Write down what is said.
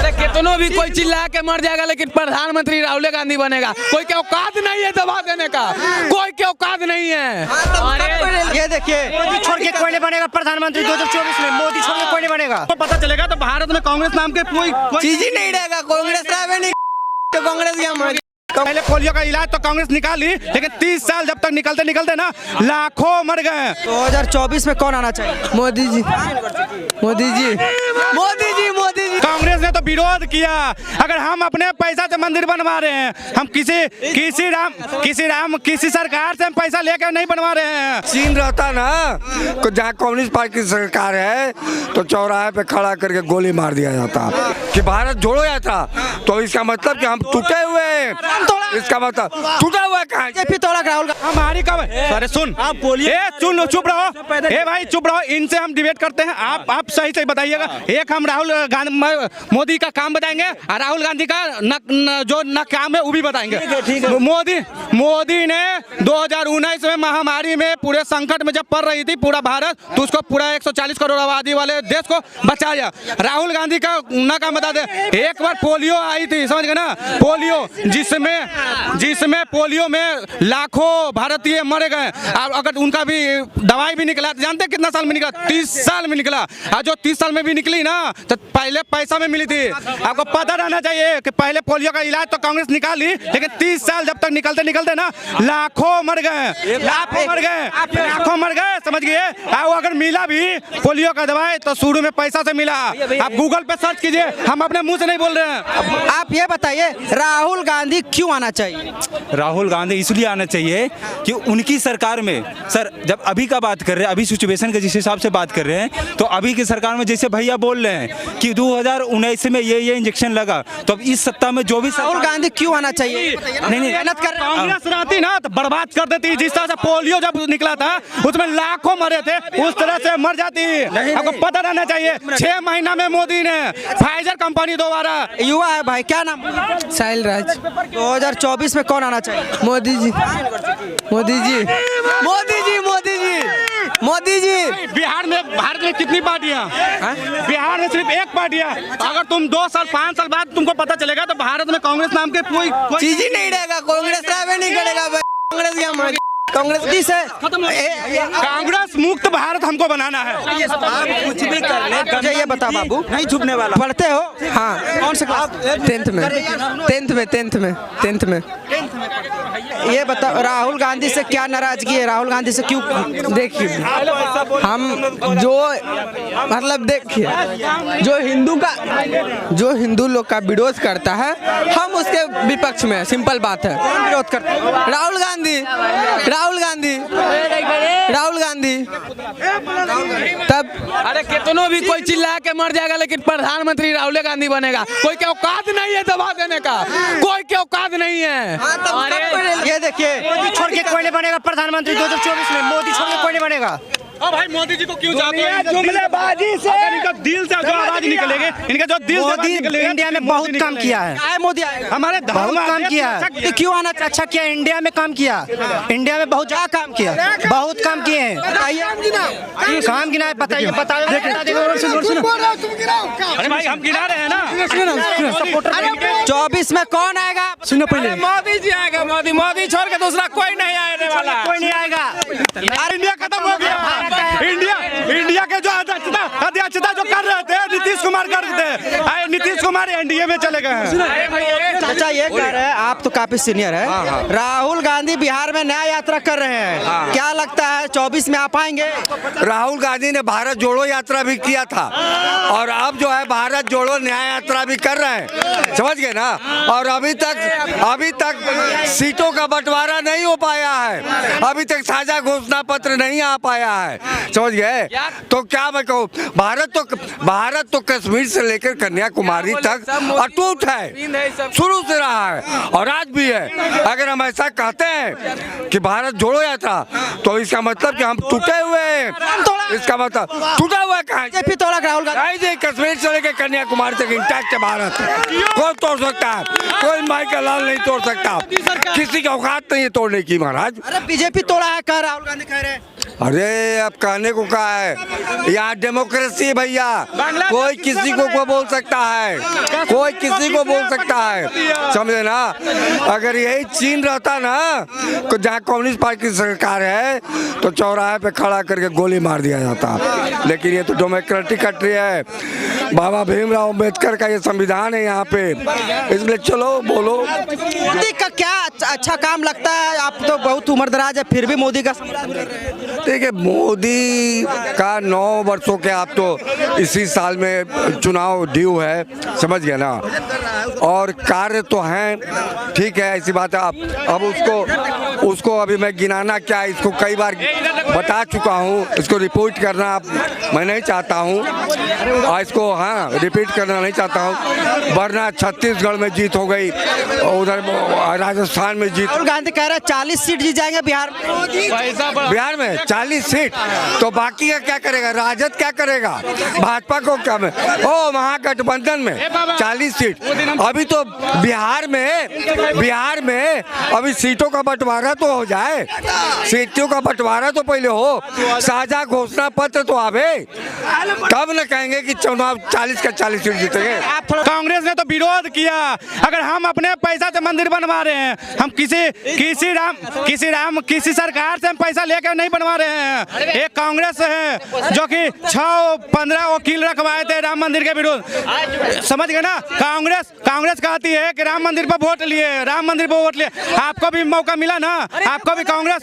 अरे कितनों भी कोई चिल्ला के मर जाएगा, लेकिन प्रधानमंत्री राहुल गांधी बनेगा। कोई के औकात नहीं है दबा देने का, कोई के औकात नहीं है। अरे ये देखिए, मोदी छोड़ के कोई नहीं बनेगा प्रधानमंत्री 2024 में। मोदी छोड़ के कोई नहीं बनेगा। तो पता चलेगा तो भारत में कांग्रेस नाम के कोई चीज ही नहीं रहेगा। कांग्रेस नहीं तो कांग्रेस पहले पोलियो का इलाज तो कांग्रेस निकाली, लेकिन 30 साल जब तक निकलते ना लाखों मर गए। 2024 में कौन आना चाहिए? मोदी जी, मोदी जी, मोदी जी, मोदी जी। कांग्रेस ने तो विरोध किया। अगर हम अपने पैसा से मंदिर बनवा रहे हैं, हम किसी सरकार से हम पैसा लेकर नहीं बनवा रहे हैं। चीन रहता ना, जहाँ कम्युनिस्ट पार्टी की सरकार है तो चौराहे पे खड़ा करके गोली मार दिया जाता कि भारत जोड़ो यात्रा। तो इसका मतलब कि हम टूटे हुए हैं। इसका मतलब टूटा हुआ कहाँ? राहुल हमारी कब? अरे सुन, आप बोलिए। चुप रहो। ए भाई चुप रहो। इनसे हम डिबेट करते हैं। आप सही से बताइएगा। एक हम राहुल गांधी मोदी का काम बताएंगे और राहुल गांधी का जो न काम है वो भी बताएंगे। मोदी ने 2019 में महामारी में पूरे संकट में जब पड़ रही थी पूरा भारत, तो उसको पूरा 140 करोड़ आबादी वाले देश को बचाया। राहुल गांधी का न काम बता दे। एक बार पोलियो आई थी, समझ गए ना, पोलियो, जिसमें पोलियो में लाखों भारतीय मरे गए। और अगर उनका भी दवाई भी निकला, जानते कितना साल में निकला? 30 साल में निकला। और जो 30 साल में भी निकली ना, तो पहले पैसा में मिली थी। आपको पता रहना चाहिए कि पहले पोलियो का इलाज तो कांग्रेस निकाली, लेकिन 30 साल जब तक निकलते ना लाखों मर गए, लाखों मर गए, समझ गए। अगर मिला भी पोलियो का दवाई तो शुरू में पैसा से मिला। आप गूगल पे सर्च कीजिए, हम अपने मुंह से नहीं बोल रहे हैं। आप ये बताइए, राहुल गांधी क्यों आना चाहिए? राहुल गांधी इसलिए आना चाहिए कि उनकी सरकार में, सर जब अभी का बात कर रहे हैं, अभी सिचुएशन के जिस हिसाब से बात कर रहे हैं, तो अभी की सरकार में जैसे भैया बोल रहे हैं कि 2019 में ये इंजेक्शन लगा, तो अब इस सत्ता में जो भी राहुल गांधी क्यों आना चाहिए? नहीं मेहनत कर रहे हैं। कांग्रेस रहती ना तो बर्बाद कर देती। जिस तरह से पोलियो जब निकला था उसमें लाखों मरे थे, उस तरह से मर जाती। आपको पता रहना चाहिए। 6 महीना में मोदी ने फाइजर कंपनी दोबारा। युवा है भाई, क्या नाम? साहिल राज। 2024 में कौन आना चाहिए? मोदी जी, मोदी जी, मोदी जी, मोदी जी, मोदी जी। बिहार में, भारत में कितनी पार्टियां? बिहार में सिर्फ एक पार्टियां। अगर तुम 2 साल 5 साल बाद तुमको पता चलेगा तो भारत में कांग्रेस नाम के कोई चीज ही नहीं रहेगा। कांग्रेस नहीं करेगा। कांग्रेस कांग्रेस से कांग्रेस मुक्त भारत हमको बनाना है। कुछ भी कर ले। मुझे ये बता बाबू, नहीं झुकने वाला। पढ़ते हो? हाँ। कौन से क्लास? 10th में। ये बता, राहुल गांधी से क्या नाराजगी है? राहुल गांधी से क्यों? देखिए, हम देखिए, जो हिंदू लोग का विरोध करता है, हम उसके विपक्ष में। सिंपल बात है। विरोध करते हैं? राहुल गांधी तब। अरे कितनों भी कोई चिल्ला के मर जाएगा, लेकिन प्रधानमंत्री राहुल गांधी बनेगा। कोई के औकात नहीं है दबा देने का, कोई के औकात नहीं है। ये देखिए, मोदी छोड़ के कोई नहीं बनेगा प्रधानमंत्री 2024 में। मोदी छोड़ के कोई नहीं बनेगा। भाई मोदी जी को क्यों चाहते हैं? जुमलेबाजी से इनका दिल से जो आवाज निकलेगी, इनका जो दिल से निकलेगा। इंडिया में बहुत काम किया है। मोदी हमारे बहुत काम किया है। क्यों आना? अच्छा किया, इंडिया में काम किया। इंडिया में बहुत ज्यादा काम किया, बहुत काम किए हैं। बताइए काम गिना है, बताइए। अरे भाई हम गिना रहे हैं ना। 24 में कौन आएगा? सुनो पहले। मोदी जी आएगा। मोदी छोड़ के दूसरा कोई नहीं आने वाला। कोई नहीं आएगा। इंडिया खत्म हो गया। इंडिया के जो अध्यक्षता जो कर रहे थे नीतीश कुमार कर रहे थे, नीतीश कुमार एनडीए में चले गए हैं। अच्छा ये कह रहे हैं, आप तो काफी सीनियर है। राहुल गांधी बिहार में नया यात्रा कर रहे हैं, क्या लगता है 24 में आ पाएंगे? राहुल गांधी ने भारत जोड़ो यात्रा भी किया था और अब जो है भारत जोड़ो न्याय यात्रा भी कर रहे हैं, समझ गए ना। और अभी तक सीटों का बंटवारा नहीं हो पाया है, अभी तक साझा घोषणा पत्र नहीं आ पाया है, समझ गए। तो क्या मैं कहूँ, भारत तो कश्मीर से लेकर कन्याकुमारी तक अटूट है, शुरू से रहा है और आज भी है। अगर हम ऐसा कहते हैं कि भारत जोड़ो यात्रा, तो इसका मतलब कि हम टूटे हुए हैं। इसका मतलब टूटा हुआ कहाँ? राहुल गांधी कश्मीर से लेकर कन्याकुमारी तक इंटैक्ट है भारत। कौन तोड़ सकता है? कोई माई का लाल नहीं तोड़ सकता, किसी की औकात नहीं है तोड़ने की महाराज। अरे बीजेपी तोड़ा है, कह राहुल गांधी कह रहे हैं। अरे अब कहने को कहा है, यहाँ डेमोक्रेसी भैया, कोई किसी को बोल सकता है, कोई किसी को बोल सकता है, समझे ना। अगर यही चीन रहता ना, तो जहाँ कम्युनिस्ट पार्टी की सरकार है, तो चौराहे पे खड़ा करके गोली मार दिया जाता। लेकिन ये तो डेमोक्रेटिक कंट्री है, बाबा भीमराव अम्बेडकर का ये संविधान है यहाँ पे, इसलिए चलो बोलो। मोदी का क्या अच्छा काम लगता है? आप तो बहुत उम्रदराज है, फिर भी मोदी का देखिए, मोदी का 9 वर्षों के आप तो इसी साल में चुनाव ड्यू है, समझ गए ना। और कार्य तो हैं, ठीक है, ऐसी बात है। अब उसको अभी मैं गिनाना क्या, इसको कई बार बता चुका हूँ, इसको रिपोर्ट करना मैं नहीं चाहता हूँ, और इसको रिपीट करना नहीं चाहता हूँ। वरना छत्तीसगढ़ में जीत हो गई, उधर राजस्थान में जीत। राहुल गांधी कह रहे हैं 40 सीट जीत जाएंगे बिहार में 40 सीट, तो बाकी का क्या करेगा? राजद क्या करेगा? भाजपा को क्या में? ओ महागठबंधन में 40 सीट। अभी तो बिहार में अभी सीटों का बंटवारा तो हो जाए, सीटों का बंटवारा तो पहले हो, साझा घोषणा पत्र तो आवे, तब न कहेंगे कि चुनाव 40 का 40 सीट जीतेंगे। कांग्रेस ने तो विरोध किया। अगर हम अपने पैसा से मंदिर बनवा रहे हैं, हम किसी सरकार से हम पैसा लेकर नहीं बनवा रहे हैं। एक कांग्रेस है जो कि 6-15 वकील रखवाए थे राम मंदिर के विरोध, समझ गए ना। कांग्रेस कहती है कि राम मंदिर पर वोट लिए, आपको भी मौका मिला ना, आपको भी कांग्रेस